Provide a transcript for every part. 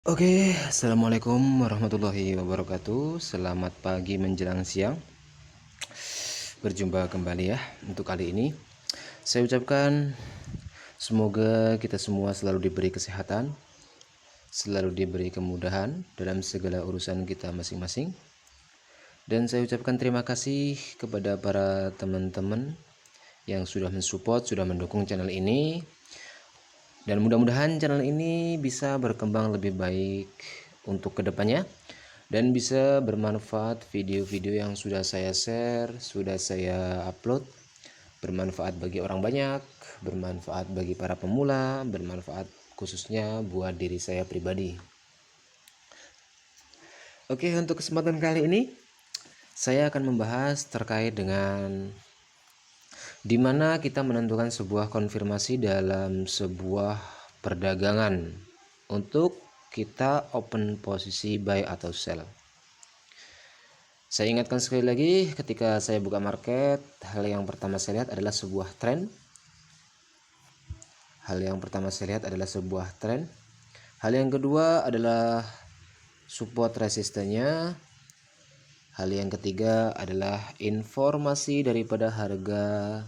Assalamualaikum warahmatullahi wabarakatuh. Selamat pagi menjelang siang. Berjumpa kembali ya untuk kali ini. Saya ucapkan semoga kita semua selalu diberi kesehatan, selalu diberi kemudahan dalam segala urusan kita masing-masing. Dan saya ucapkan terima kasih kepada para teman-teman yang sudah mensupport, sudah mendukung channel ini. Dan mudah-mudahan channel ini bisa berkembang lebih baik untuk kedepannya dan bisa bermanfaat video-video yang sudah saya share, sudah saya upload, bermanfaat bagi orang banyak, bermanfaat bagi para pemula, bermanfaat khususnya buat diri saya pribadi. Untuk kesempatan kali ini saya akan membahas terkait dengan di mana kita menentukan sebuah konfirmasi dalam sebuah perdagangan untuk kita open posisi buy atau sell. Saya ingatkan sekali lagi, ketika saya buka market, hal yang pertama saya lihat adalah sebuah tren. Hal yang kedua adalah support resistennya. Hal yang ketiga adalah informasi daripada harga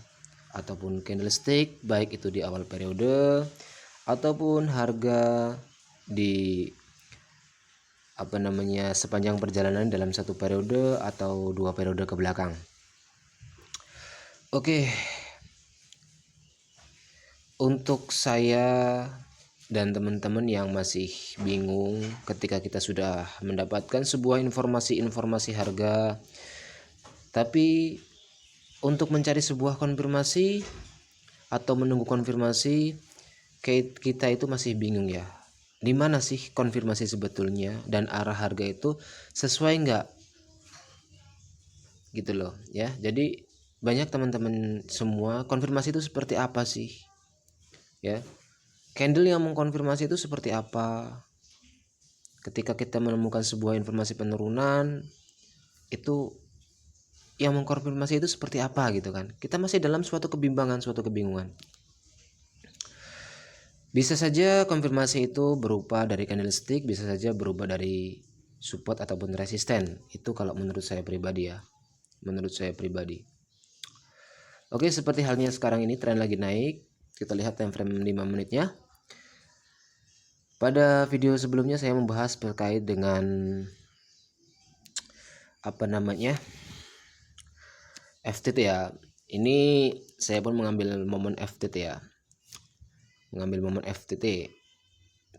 ataupun candlestick, baik itu di awal periode ataupun harga di sepanjang perjalanan dalam satu periode atau dua periode ke belakang. Untuk saya dan teman-teman yang masih bingung ketika kita sudah mendapatkan sebuah informasi harga, tapi untuk mencari sebuah konfirmasi atau menunggu konfirmasi, kita itu masih bingung ya. Di mana sih konfirmasi sebetulnya dan arah harga itu sesuai nggak? Gitu loh ya. Jadi banyak teman-teman semua, konfirmasi itu seperti apa sih? Ya. Candle yang mengkonfirmasi itu seperti apa? Ketika kita menemukan sebuah informasi penurunan, itu yang mengkonfirmasi itu seperti apa gitu kan? Kita masih dalam suatu kebimbangan, suatu kebingungan. Bisa saja konfirmasi itu berupa dari candlestick, bisa saja berupa dari support ataupun resisten. Itu kalau menurut saya pribadi ya. Seperti halnya sekarang ini tren lagi naik. Kita lihat time frame 5 menitnya. Pada video sebelumnya saya membahas terkait dengan FTT ya. Ini saya pun mengambil momen FTT ya.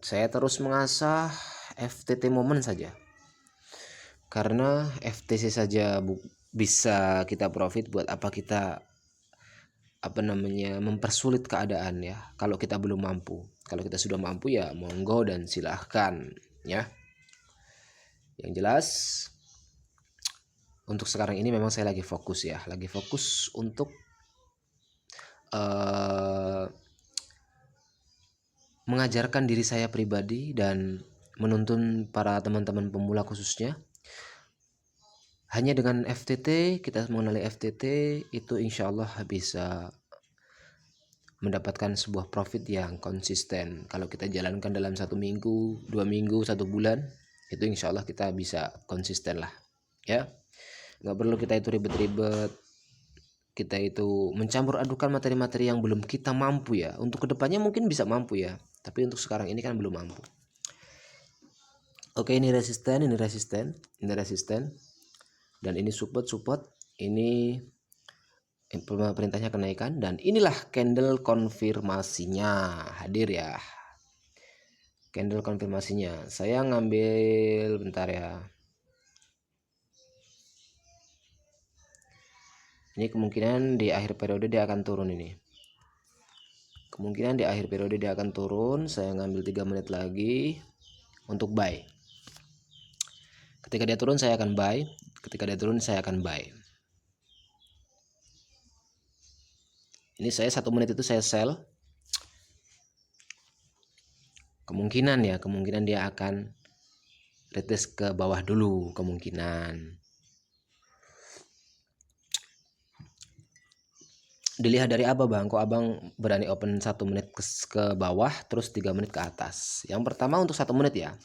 Saya terus mengasah FTT momen saja. Karena FTC saja bisa kita profit, buat apa kita mempersulit keadaan ya. Kalau kita belum mampu, kalau kita sudah mampu ya monggo dan silahkan ya. Yang jelas untuk sekarang ini memang saya lagi fokus untuk mengajarkan diri saya pribadi dan menuntun para teman-teman pemula khususnya. Hanya dengan FTT, kita mengenali FTT itu insya Allah bisa mendapatkan sebuah profit yang konsisten. Kalau kita jalankan dalam 1 minggu, 2 minggu, 1 bulan, itu insya Allah kita bisa konsisten lah ya. Nggak perlu kita itu ribet-ribet, kita itu mencampur adukan materi-materi yang belum kita mampu ya. Untuk kedepannya mungkin bisa mampu ya, tapi untuk sekarang ini kan belum mampu. Ini resisten, dan ini support, ini perintahnya kenaikan, dan inilah candle konfirmasinya hadir ya. Candle konfirmasinya saya ngambil bentar ya. Ini kemungkinan di akhir periode dia akan turun ini. Saya ngambil 3 menit lagi untuk buy. Ketika dia turun saya akan buy. Ini saya 1 menit itu saya sell. Kemungkinan dia akan retest ke bawah dulu, kemungkinan. Dilihat dari apa bang, kok abang berani open 1 menit ke bawah terus 3 menit ke atas? Yang pertama untuk 1 menit ya,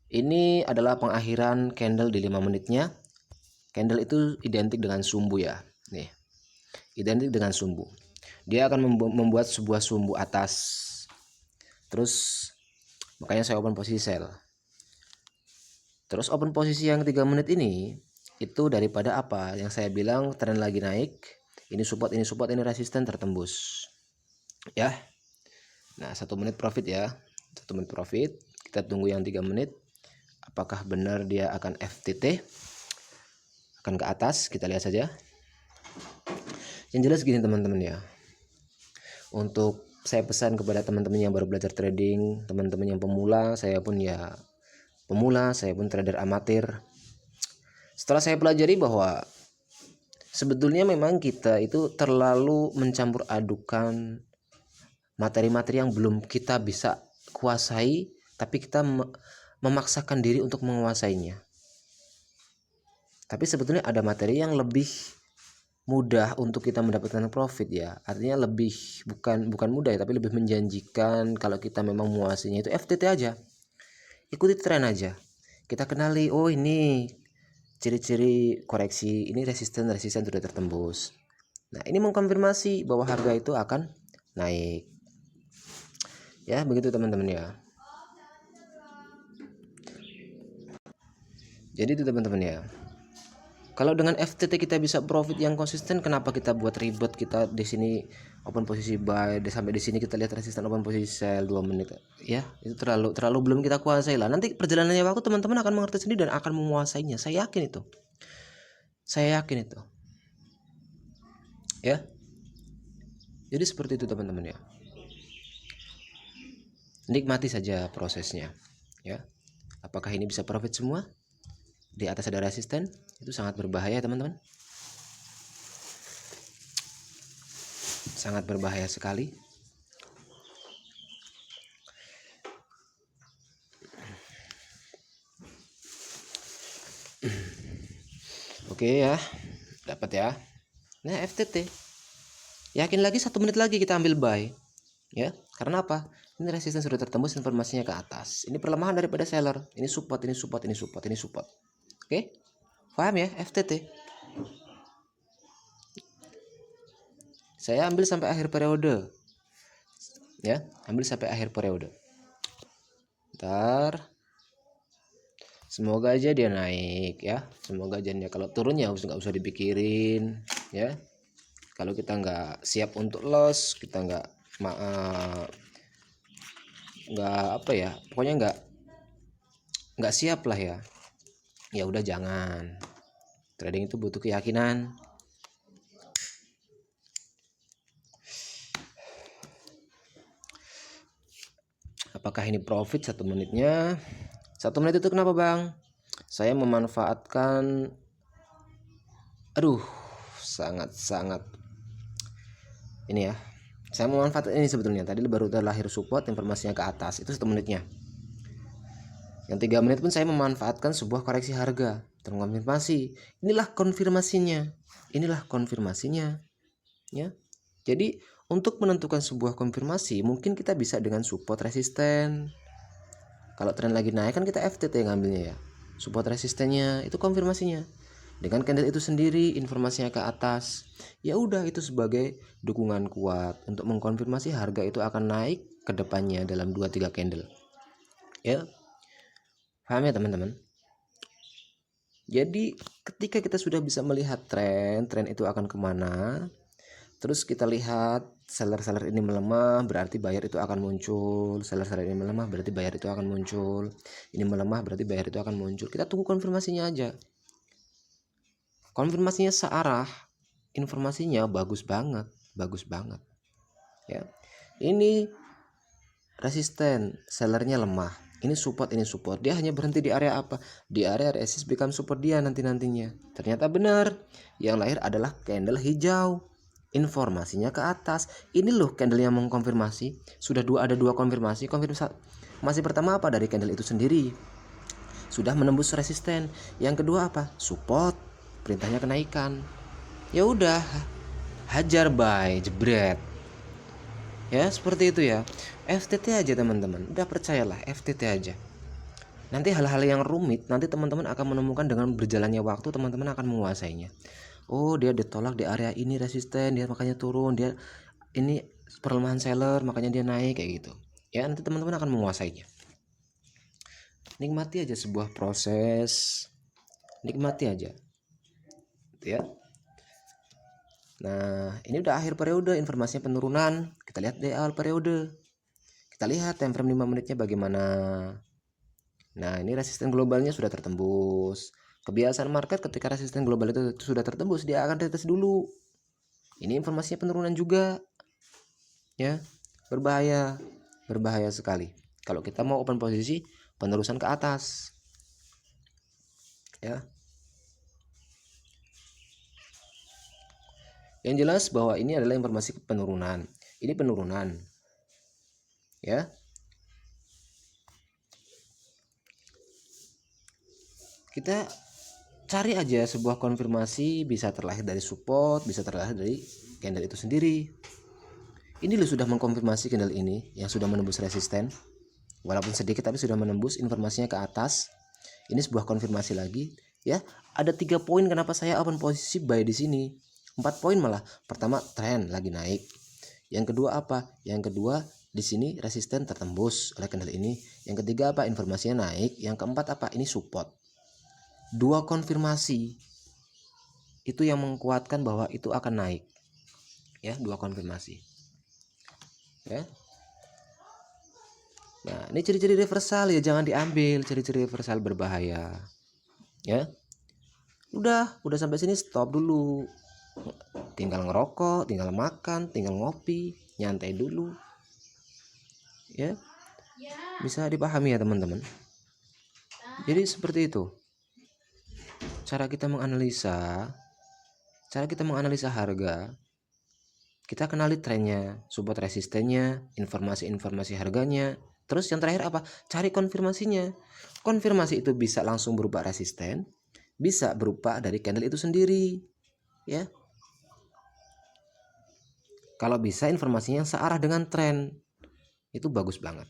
Ini adalah pengakhiran candle di 5 menitnya. Candle itu identik dengan sumbu ya. Nih, identik dengan sumbu. Dia akan membuat sebuah sumbu atas. Terus makanya saya open posisi sell. Terus open posisi yang 3 menit ini itu daripada apa? Yang saya bilang tren lagi naik. Ini support, ini resisten tertembus. Ya. Nah, 1 menit profit ya. 1 menit profit. Kita tunggu yang 3 menit. Apakah benar dia akan FTT? Akan ke atas, kita lihat saja. Yang jelas gini teman-teman ya. Untuk saya pesan kepada teman-teman yang baru belajar trading, teman-teman yang pemula, saya pun ya pemula, saya pun trader amatir. Setelah saya pelajari bahwa sebetulnya memang kita itu terlalu mencampur adukan materi-materi yang belum kita bisa kuasai, tapi kita memaksakan diri untuk menguasainya. Tapi sebetulnya ada materi yang lebih mudah untuk kita mendapatkan profit ya. Artinya lebih bukan mudah ya, tapi lebih menjanjikan kalau kita memang menguasainya. Itu FTT aja. Ikuti tren aja. Kita kenali, oh ini ciri-ciri koreksi, ini resisten sudah tertembus. Nah, ini mengkonfirmasi bahwa harga itu akan naik. Ya, begitu teman-teman ya. Jadi itu teman-teman ya. Kalau dengan FTT kita bisa profit yang konsisten, kenapa kita buat ribet? Kita di sini open posisi buy, sampai di sini kita lihat resisten open posisi sell 2 menit. Ya, itu terlalu belum kita kuasai lah. Nanti perjalanannya waktu teman-teman akan mengerti sendiri dan akan menguasainya. Saya yakin itu. Ya. Jadi seperti itu teman-teman ya. Nikmati saja prosesnya, ya. Apakah ini bisa profit semua? Di atas ada resisten, itu sangat berbahaya teman-teman. Sangat berbahaya sekali. Oke ya, dapat ya. Nah, FTT. Yakin lagi 1 menit lagi kita ambil buy. Ya, karena apa? Ini resisten sudah tertembus, informasinya ke atas. Ini perlemahan daripada seller. Ini support. Oke? Paham ya, FTT? Saya ambil sampai akhir periode. Ya, ambil sampai akhir periode. Ntar semoga aja dia naik ya. Semoga aja dia, kalau turun ya nggak usah dipikirin ya. Kalau kita nggak siap untuk loss, kita nggak apa ya, pokoknya nggak siap lah ya. Ya udah jangan. Trading itu butuh keyakinan. Apakah ini profit 1 menitnya? 1 menit itu kenapa bang? Saya memanfaatkan, sangat ini ya. Saya memanfaatkan ini sebetulnya. Tadi baru terlahir support, informasinya ke atas. Itu 1 menitnya. Yang 3 menit pun saya memanfaatkan sebuah koreksi harga, terkonfirmasi. Inilah konfirmasinya. Ya. Jadi untuk menentukan sebuah konfirmasi, mungkin kita bisa dengan support resisten. Kalau tren lagi naik kan kita FTT ngambilnya ya. Support resistennya itu konfirmasinya. Dengan candle itu sendiri informasinya ke atas. Ya udah, itu sebagai dukungan kuat untuk mengkonfirmasi harga itu akan naik ke depannya dalam 2-3 candle. Ya. Paham ya teman-teman? Jadi ketika kita sudah bisa melihat tren itu akan kemana, terus kita lihat seller ini melemah, berarti buyer itu akan muncul. Seller ini melemah, berarti buyer itu akan muncul. Ini melemah, berarti buyer itu akan muncul. Kita tunggu konfirmasinya aja. Konfirmasinya searah, informasinya bagus banget. Ya. Ini resisten, sellernya lemah. Ini support. Dia hanya berhenti di area apa? Di area resist become support dia nantinya. Ternyata benar. Yang lahir adalah candle hijau. Informasinya ke atas. Ini loh candle yang mengkonfirmasi. Ada dua konfirmasi. Konfirmasi pertama apa? Dari candle itu sendiri. Sudah menembus resisten. Yang kedua apa? Support. Perintahnya kenaikan. Ya udah, hajar buy, jebret. Ya seperti itu ya. FTT aja teman-teman, udah percayalah, FTT aja. Nanti hal-hal yang rumit nanti teman-teman akan menemukan dengan berjalannya waktu, teman-teman akan menguasainya. Oh, dia ditolak di area ini resisten, dia makanya turun, dia ini perlemahan seller makanya dia naik kayak gitu. Ya, nanti teman-teman akan menguasainya. Nikmati aja sebuah proses. Nikmati aja. Ya. Nah, ini udah akhir periode, informasinya penurunan. Kita lihat di awal periode. Kita lihat time frame 5 menitnya bagaimana. Nah, ini resisten globalnya sudah tertembus. Kebiasaan market ketika resisten global itu sudah tertembus, dia akan retest dulu. Ini informasinya penurunan juga. Ya, berbahaya. Berbahaya sekali. Kalau kita mau open posisi, penerusan ke atas. Ya. Yang jelas bahwa ini adalah informasi penurunan. Ini penurunan. Ya. Kita cari aja sebuah konfirmasi, bisa terlahir dari support, bisa terlahir dari candle itu sendiri. Ini loh sudah mengkonfirmasi candle ini yang sudah menembus resisten. Walaupun sedikit tapi sudah menembus, informasinya ke atas. Ini sebuah konfirmasi lagi, ya. Ada 3 poin kenapa saya open posisi buy di sini. 4 poin malah. Pertama, tren lagi naik. Yang kedua apa? Yang kedua, di sini resisten tertembus oleh candle ini. Yang ketiga apa? Informasinya naik. Yang keempat apa? Ini support. 2 konfirmasi itu yang menguatkan bahwa itu akan naik. Ya, 2 konfirmasi. Ya. Nah, ini ciri-ciri reversal ya, jangan diambil. Ciri-ciri reversal berbahaya. Ya. Udah sampai sini stop dulu. Tinggal ngerokok, tinggal makan, tinggal ngopi, nyantai dulu. Ya. Bisa dipahami ya, teman-teman. Jadi seperti itu. Cara kita menganalisa harga, kita kenali trennya, support resistennya, informasi-informasi harganya. Terus yang terakhir apa? Cari konfirmasinya. Konfirmasi itu bisa langsung berupa resisten, bisa berupa dari candle itu sendiri. Ya. Kalau bisa informasinya yang searah dengan tren, itu bagus banget.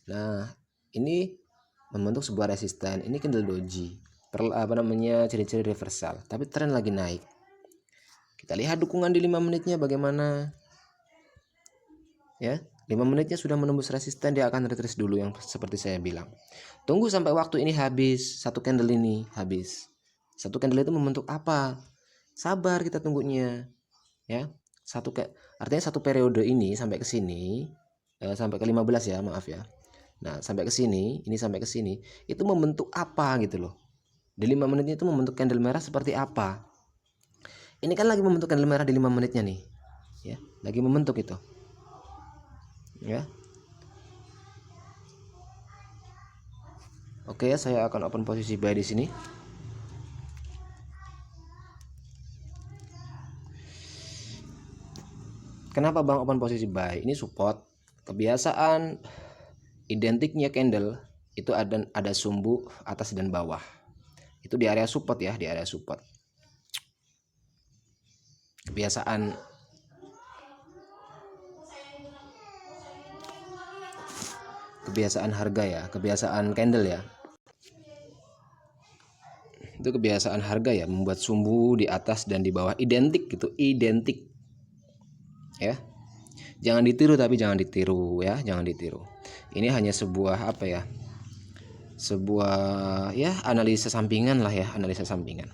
Nah, ini membentuk sebuah resisten. Ini candle doji. Ciri-ciri reversal, tapi tren lagi naik. Kita lihat dukungan di 5 menitnya bagaimana. Ya, 5 menitnya sudah menembus resisten, dia akan retrace dulu yang seperti saya bilang. Tunggu sampai waktu ini habis, satu candle ini habis. Satu candle itu membentuk apa? Sabar kita tunggunya. Ya. Artinya satu periode ini sampai ke sini, sampai ke 15 ya, maaf ya. Nah, sampai ke sini, ini sampai ke sini, itu membentuk apa gitu loh. Di 5 menitnya itu membentuk candle merah seperti apa? Ini kan lagi membentuk candle merah di 5 menitnya nih. Ya, lagi membentuk itu. Ya. Oke, saya akan open posisi buy di sini. Kenapa Bang open posisi buy? Ini support. Kebiasaan identiknya candle itu ada sumbu atas dan bawah. Itu di area support ya, di area support. Kebiasaan harga ya, kebiasaan candle ya. Itu kebiasaan harga ya, membuat sumbu di atas dan di bawah identik gitu, identik. Ya. Jangan ditiru ya, jangan ditiru. Ini hanya sebuah apa ya? Sebuah ya analisa sampingan lah ya, analisa sampingan.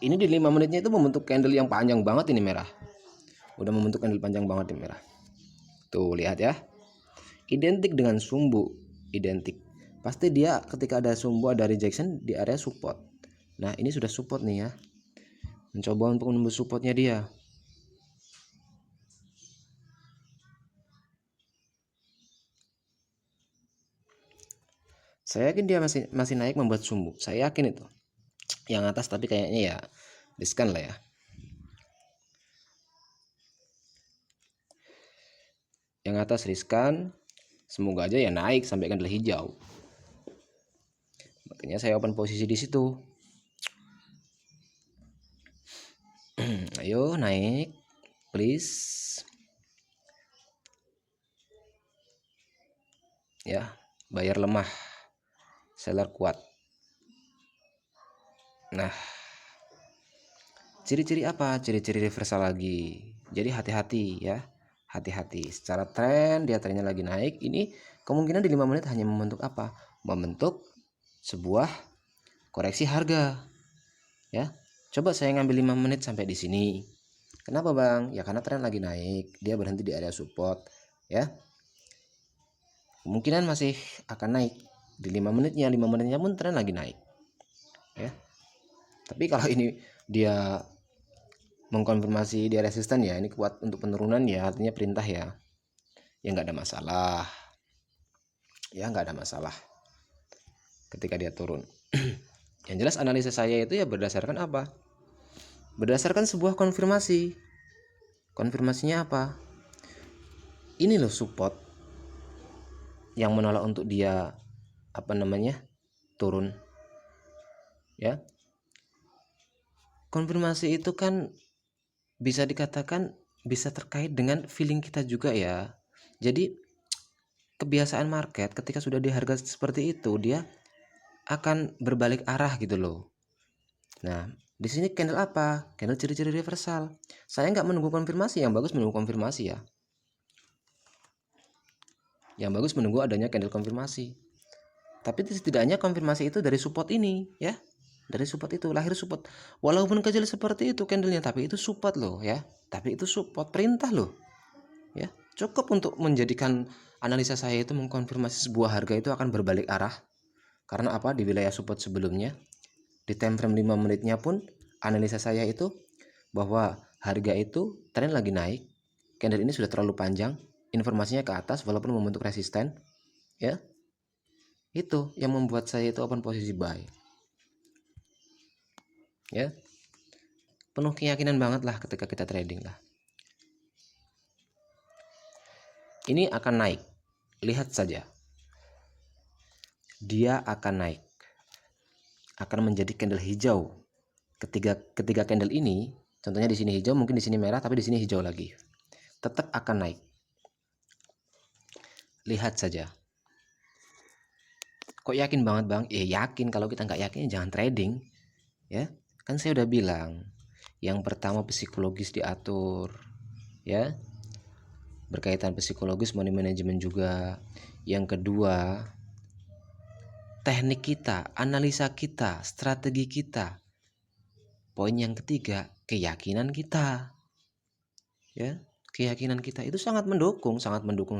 Ini di 5 menitnya itu membentuk candle yang panjang banget ini merah. Udah membentuk candle panjang banget ini merah. Tuh lihat ya. Identik dengan sumbu, identik. Pasti dia ketika ada sumbu ada rejection di area support. Nah, ini sudah support nih ya. Mencoba untuk menembus supportnya dia. Saya yakin dia masih naik membuat sumbu. Saya yakin itu. Yang atas tapi kayaknya ya riskan lah ya. Yang atas riskan. Semoga aja ya naik sampai candle hijau. Makanya saya open posisi di situ. Ayo naik, please. Ya, buyer lemah, seller kuat. Nah, ciri-ciri apa? Ciri-ciri reversal lagi. Jadi hati-hati ya. Hati-hati. Secara tren dia trennya lagi naik. Ini kemungkinan di 5 menit hanya membentuk apa? Membentuk sebuah koreksi harga. Ya. Coba saya ngambil 5 menit sampai di sini. Kenapa, Bang? Ya karena tren lagi naik. Dia berhenti di area support, ya. Kemungkinan masih akan naik di 5 menitnya pun tren lagi naik. Ya. Tapi kalau ini dia mengkonfirmasi dia resisten, ya ini kuat untuk penurunan, ya artinya perintah, ya nggak ada masalah, ya nggak ada masalah ketika dia turun. Yang jelas analisa saya itu ya berdasarkan apa, berdasarkan sebuah konfirmasi. Konfirmasinya apa? Ini loh support yang menolak untuk dia turun, ya. Konfirmasi itu kan bisa dikatakan bisa terkait dengan feeling kita juga, ya. Jadi kebiasaan market ketika sudah di harga seperti itu dia akan berbalik arah gitu loh. Nah, di sini candle apa? Candle ciri-ciri reversal. Saya nggak menunggu konfirmasi, yang bagus menunggu konfirmasi, ya. Yang bagus menunggu adanya candle konfirmasi. Tapi setidaknya konfirmasi itu dari support ini, ya. Dari support itu lahir support. Walaupun kecil seperti itu candlenya, tapi itu support loh, ya. Tapi itu support perintah loh. Ya, cukup untuk menjadikan analisa saya itu mengkonfirmasi sebuah harga itu akan berbalik arah. Karena apa? Di wilayah support sebelumnya, di time frame 5 menitnya pun analisa saya itu bahwa harga itu tren lagi naik. Candle ini sudah terlalu panjang, informasinya ke atas walaupun membentuk resisten, ya. Itu yang membuat saya itu open posisi buy. Ya. Penuh keyakinan banget lah ketika kita trading lah. Ini akan naik. Lihat saja. Dia akan naik. Akan menjadi candle hijau. Ketiga candle ini, contohnya di sini hijau, mungkin di sini merah, tapi di sini hijau lagi. Tetap akan naik. Lihat saja. Kok yakin banget, Bang? Yakin. Kalau kita nggak yakin jangan trading, ya. Kan saya udah bilang, yang pertama psikologis diatur, ya. Berkaitan psikologis, money management juga. Yang kedua, teknik kita, analisa kita, strategi kita. Poin yang ketiga, keyakinan kita. Ya, keyakinan kita itu sangat mendukung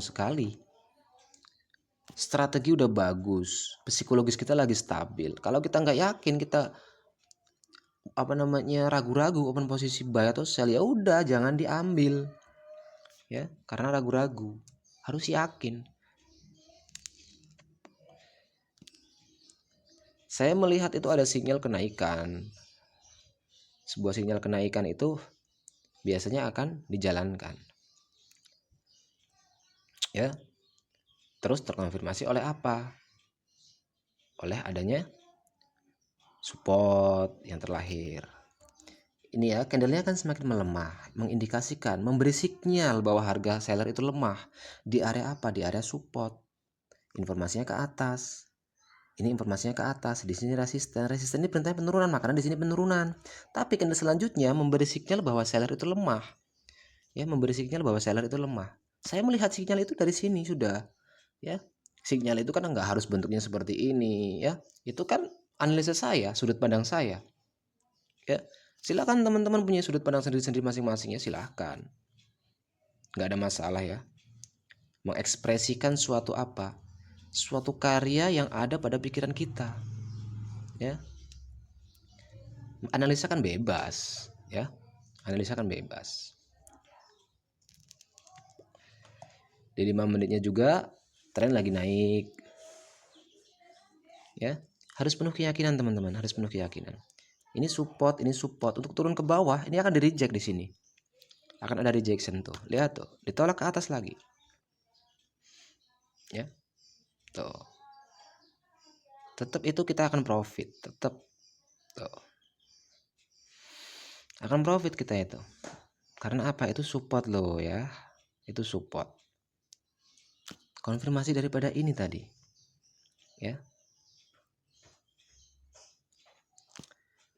sekali. Strategi udah bagus, psikologis kita lagi stabil. Kalau kita nggak yakin, kita ragu-ragu open posisi buy atau sell, ya udah jangan diambil, ya, karena ragu-ragu. Harus yakin. Saya melihat itu ada sinyal kenaikan. Sebuah sinyal kenaikan itu biasanya akan dijalankan, ya. Terus terkonfirmasi oleh apa? Oleh adanya support yang terlahir. Ini ya, candlenya kan semakin melemah, mengindikasikan, memberi sinyal bahwa harga seller itu lemah. Di area apa? Di area support. Informasinya ke atas. Ini informasinya ke atas. Di sini resisten. Resisten ini perintah penurunan, makanya di sini penurunan. Tapi candle selanjutnya memberi sinyal bahwa seller itu lemah. Ya, memberi sinyal bahwa seller itu lemah. Saya melihat sinyal itu dari sini sudah. Ya, sinyal itu kan nggak harus bentuknya seperti ini, ya. Itu kan analisa saya, sudut pandang saya, ya. Silakan teman-teman punya sudut pandang sendiri-sendiri masing-masing, ya, silakan, nggak ada masalah, ya. Mengekspresikan suatu karya yang ada pada pikiran kita, ya. Analisa kan bebas, ya. Analisa kan bebas. Di 5 menitnya juga tren lagi naik, ya. Harus penuh keyakinan, teman-teman, harus penuh keyakinan. Ini support untuk turun ke bawah ini akan di reject di sini. Akan ada rejection tuh. Lihat tuh, ditolak ke atas lagi. Ya. Tuh. Tetap itu kita akan profit, tetap. Tuh. akan profit kita itu. Karena apa? Itu support loh ya, itu support. Konfirmasi daripada ini tadi ya.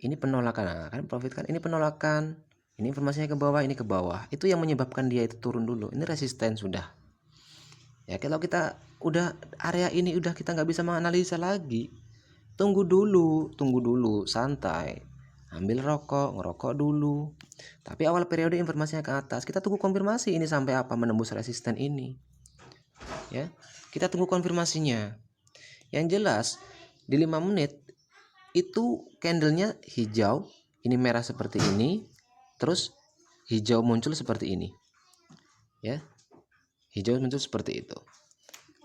Ini penolakan, nah, kan profit kan, ini penolakan, ini informasinya ke bawah, ini ke bawah. Itu yang menyebabkan dia itu turun dulu. Ini resisten sudah. Ya kalau kita udah area ini udah kita nggak bisa menganalisa lagi. Tunggu dulu, santai. Ambil rokok, ngerokok dulu. Tapi awal periode informasinya ke atas, kita tunggu konfirmasi ini sampai apa menembus resisten ini. Ya, kita tunggu konfirmasinya. Yang jelas di 5 menit itu candlenya hijau, ini merah seperti ini, terus hijau muncul seperti ini ya, hijau muncul seperti itu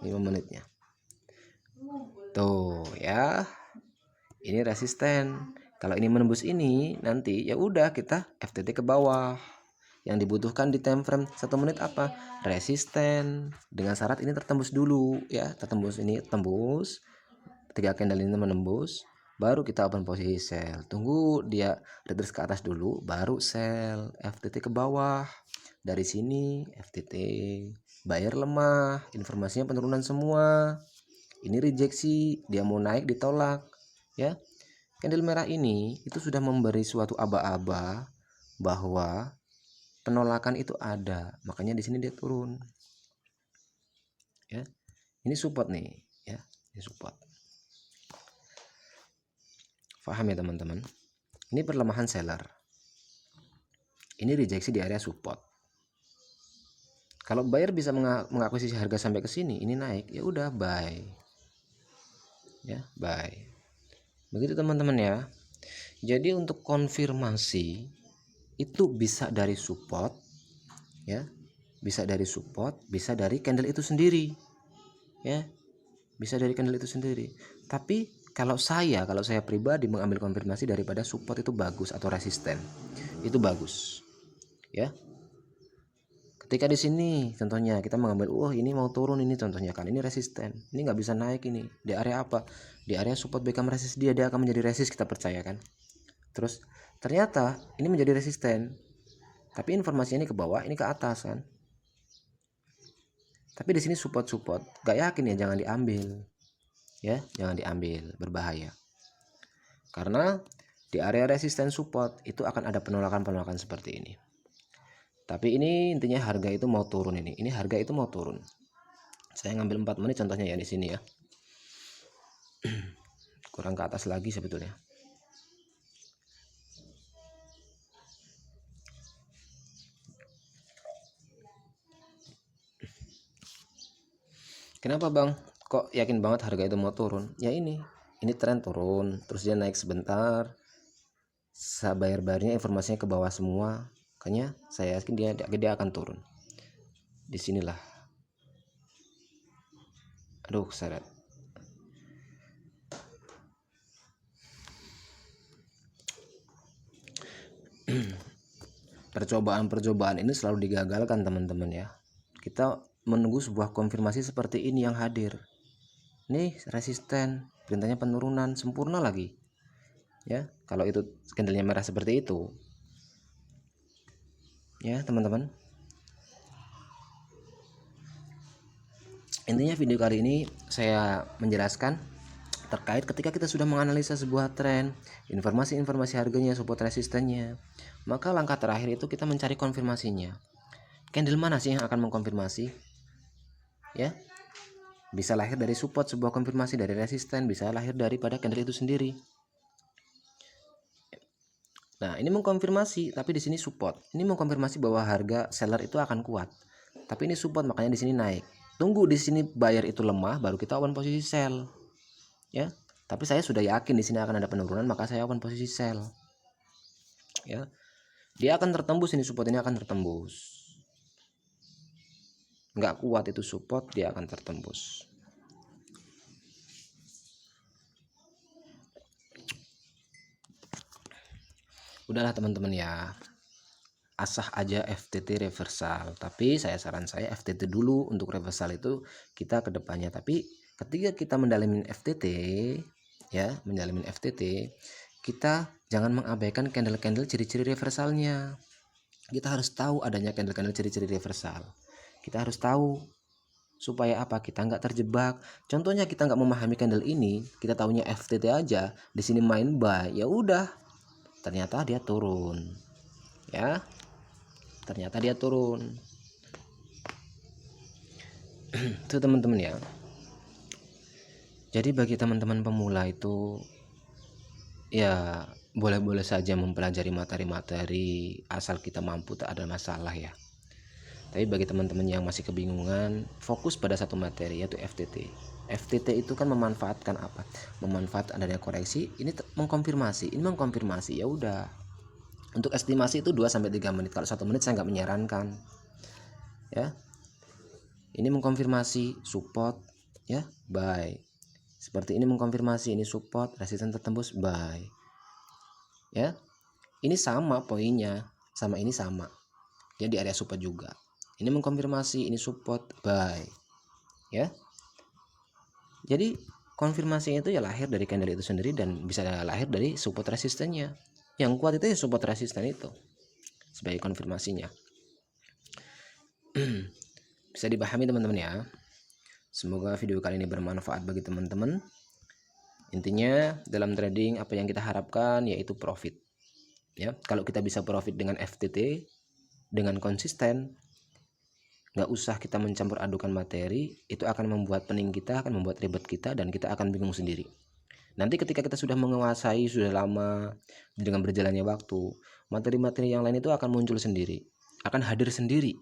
5 menitnya tuh ya. Ini resisten, kalau ini menembus ini nanti ya udah kita FTT ke bawah. Yang dibutuhkan di time frame 1 menit apa? Resisten, dengan syarat ini tertembus dulu ya, tertembus, ini tembus 3 candle ini menembus, baru kita open posisi sell. Tunggu dia retrace ke atas dulu, baru sell. FTT ke bawah, dari sini FTT, buyer lemah, informasinya penurunan semua. Ini rejeksi, dia mau naik ditolak ya. Candle merah ini itu sudah memberi suatu aba-aba bahwa penolakan itu ada, makanya di sini dia turun ya. Ini support nih ya, ini support. Paham ya teman-teman? Ini perlemahan seller. Ini rejeksi di area support. Kalau buyer bisa mengakuisisi harga sampai ke sini, ini naik, ya udah buy. Ya, buy. Begitu teman-teman ya. Jadi untuk konfirmasi itu bisa dari support ya. Bisa dari support, bisa dari candle itu sendiri. Ya. Bisa dari candle itu sendiri. Tapi kalau saya pribadi mengambil konfirmasi daripada support itu bagus, atau resisten itu bagus ya. Ketika di sini contohnya kita mengambil, ini mau turun, ini contohnya kan, ini resisten, ini nggak bisa naik, ini di area apa? Di area support become resist, dia akan menjadi resist, kita percaya kan. Terus ternyata ini menjadi resisten, tapi informasinya ini ke bawah, ini ke atas kan. Tapi di sini support, gak yakin ya, jangan diambil ya, jangan diambil, berbahaya. Karena di area resisten support itu akan ada penolakan seperti ini. Tapi ini intinya harga itu mau turun, ini harga itu mau turun. Saya ngambil 4 menit contohnya ya di sini ya. Kurang ke atas lagi sebetulnya. Kenapa bang? Kok yakin banget harga itu mau turun? Ya ini tren turun, terus dia naik sebentar, bayar-bayarnya informasinya ke bawah semua, makanya saya yakin dia akan turun. Disinilah, aduh seret. Percobaan ini selalu digagalkan teman-teman ya. Kita menunggu sebuah konfirmasi seperti ini yang hadir. Nih resisten, perintahnya penurunan, sempurna lagi ya. Kalau itu candlenya merah seperti itu ya teman-teman. Intinya video kali ini saya menjelaskan terkait ketika kita sudah menganalisa sebuah tren, informasi harganya, support resistennya, maka langkah terakhir itu kita mencari konfirmasinya. Candle mana sih yang akan mengkonfirmasi ya? Bisa lahir dari support sebuah konfirmasi, dari resisten, bisa lahir daripada candle itu sendiri. Nah, ini mengkonfirmasi, tapi di sini support. Ini mengkonfirmasi bahwa harga seller itu akan kuat. Tapi ini support, makanya di sini naik. Tunggu di sini buyer itu lemah, baru kita open posisi sell. Ya. Tapi saya sudah yakin di sini akan ada penurunan, maka saya open posisi sell. Ya. Dia akan tertembus, ini support ini akan tertembus. Nggak kuat itu support, dia akan tertembus. Udahlah teman-teman ya, asah aja FTT reversal, tapi saran saya FTT dulu untuk reversal itu kita ke depannya. Tapi ketika kita mendalimin FTT ya, kita jangan mengabaikan candle-candle ciri-ciri reversalnya. Kita harus tahu adanya candle-candle ciri-ciri reversal. Kita harus tahu supaya apa, kita nggak terjebak. Contohnya kita nggak memahami candle ini, kita taunya FTT aja, di sini main buy, ya udah, ternyata dia turun, ya, ternyata dia turun. Itu teman-teman ya. Jadi bagi teman-teman pemula itu ya boleh-boleh saja mempelajari materi-materi asal kita mampu, tak ada masalah ya. Tapi bagi teman-teman yang masih kebingungan, fokus pada satu materi yaitu FTT. FTT itu kan memanfaatkan apa? Memanfaatkan adanya koreksi, ini mengkonfirmasi, ini mengkonfirmasi, ya udah. Untuk estimasi itu 2 sampai 3 menit. Kalau 1 menit saya nggak menyarankan. Ya. Ini mengkonfirmasi support, ya, buy. Seperti ini mengkonfirmasi, ini support, resisten tertembus, buy. Ya. Ini sama poinnya, sama ini sama. Ya, di area support juga. Ini mengkonfirmasi, ini support, buy. Ya. Jadi konfirmasinya itu ya lahir dari candle itu sendiri dan bisa lahir dari support resistennya. Yang kuat itu ya support resisten itu sebagai konfirmasinya. Bisa dipahami teman-teman ya. Semoga video kali ini bermanfaat bagi teman-teman. Intinya dalam trading apa yang kita harapkan yaitu profit. Ya, kalau kita bisa profit dengan FTT dengan konsisten, nggak usah kita mencampur adukan materi, itu akan membuat pening kita, akan membuat ribet kita, dan kita akan bingung sendiri. Nanti ketika kita sudah menguasai, sudah lama, dengan berjalannya waktu, materi-materi yang lain itu akan muncul sendiri, akan hadir sendiri.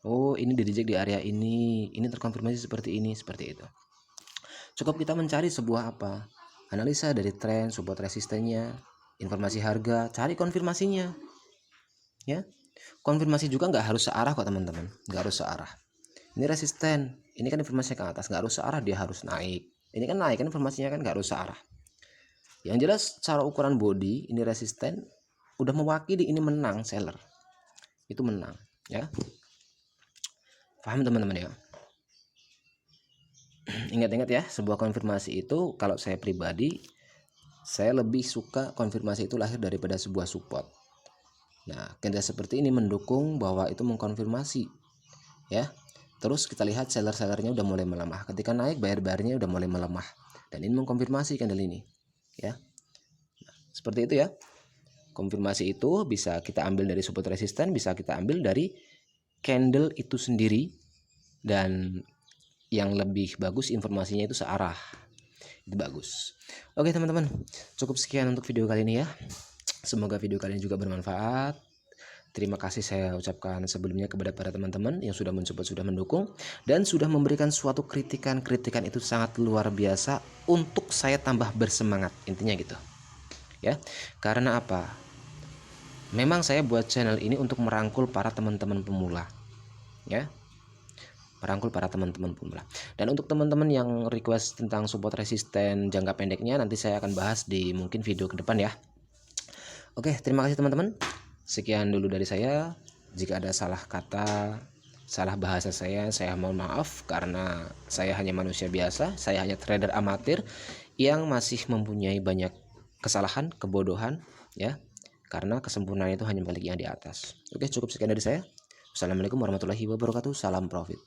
Oh, ini di reject di area ini terkonfirmasi seperti ini, seperti itu. Cukup kita mencari sebuah apa? Analisa dari tren, support resistennya, informasi harga, cari konfirmasinya. Ya. Konfirmasi juga nggak harus searah kok teman-teman, nggak harus searah. Ini resisten, ini kan informasinya ke atas, nggak harus searah, dia harus naik. Ini kan naik, kan informasinya kan nggak harus searah. Yang jelas cara ukuran body ini resisten, udah mewakili ini menang seller, itu menang ya. Paham teman-teman ya. Ingat-ingat ya, sebuah konfirmasi itu kalau saya pribadi, saya lebih suka konfirmasi itu lahir daripada sebuah support. Nah, candle seperti ini mendukung bahwa itu mengkonfirmasi ya. Terus kita lihat seller-sellernya udah mulai melemah. Ketika naik buyer-buyernya udah mulai melemah. Dan ini mengkonfirmasi candle ini ya. Nah, seperti itu ya. Konfirmasi itu bisa kita ambil dari support resisten, bisa kita ambil dari candle itu sendiri, dan yang lebih bagus informasinya itu searah. Itu bagus. Oke teman-teman, cukup sekian untuk video kali ini ya. Semoga video kali ini juga bermanfaat. Terima kasih saya ucapkan sebelumnya kepada para teman-teman yang sudah mensupport, sudah mendukung, dan sudah memberikan suatu kritikan. Kritikan itu sangat luar biasa untuk saya tambah bersemangat, intinya gitu ya. Karena apa? Memang saya buat channel ini untuk merangkul para teman-teman pemula ya, merangkul para teman-teman pemula. Dan untuk teman-teman yang request tentang support resisten jangka pendeknya, nanti saya akan bahas di mungkin video ke depan ya. Oke, terima kasih teman-teman. Sekian dulu dari saya. Jika ada salah kata, salah bahasa saya mohon maaf, karena saya hanya manusia biasa, saya hanya trader amatir yang masih mempunyai banyak kesalahan, kebodohan ya. Karena kesempurnaan itu hanya milik yang di atas. Oke, cukup sekian dari saya. Assalamualaikum warahmatullahi wabarakatuh. Salam profit.